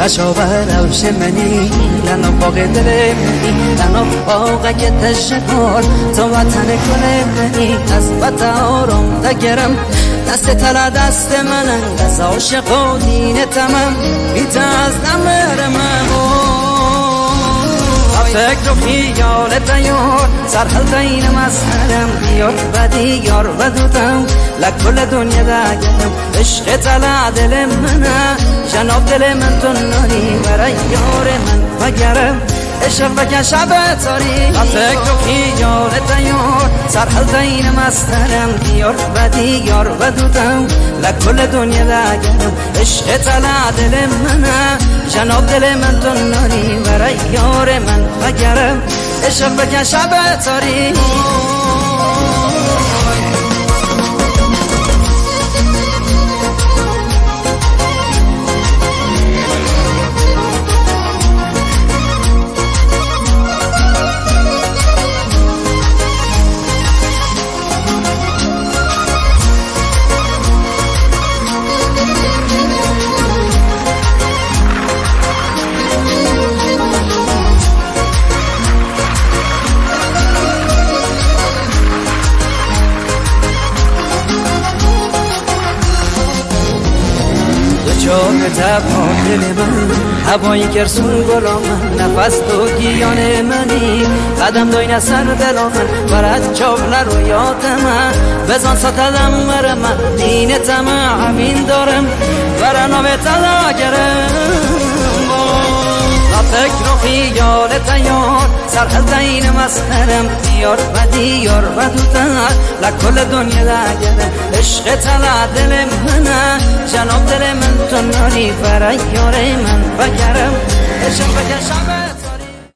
غشاور روش منی لنو باغ دل منی لنو باغ که تشکر تو وطن کل منی از بطارم دگرم دست تلا دست منن از عاشق و دین تمام بیت از نمرم فکر و خیال تیار سرحل این مسهرم بیار بدی یار بدودم لکل دنیا دگرم عشق تلا دل منه جناب دل من تو ناری برای یار من بگرم عشق بکن شب تاری فکر و خیال تیار سرحل این مسهرم بیار بدی یار بدودم لکل دنیا دگرم عشق تلا دل منه جناب دل من تو ناری برای یار من بگرم عشق بکن شب تاری جان تبان دل من هوایی گرسون گلا من نفس تو گیان منی قدم دوین سر دل من برد چابل رویات من بزن ستدم مر من دین تمام همین دارم برنامه تلا گرم فکر و خیال تیار سرحل این مسهرم دیار بدی یار بدودن لکل دنیا دگرم عشق تلا دل منه جناب دل من تو ناری برای یار من بگرم عشق بکن شب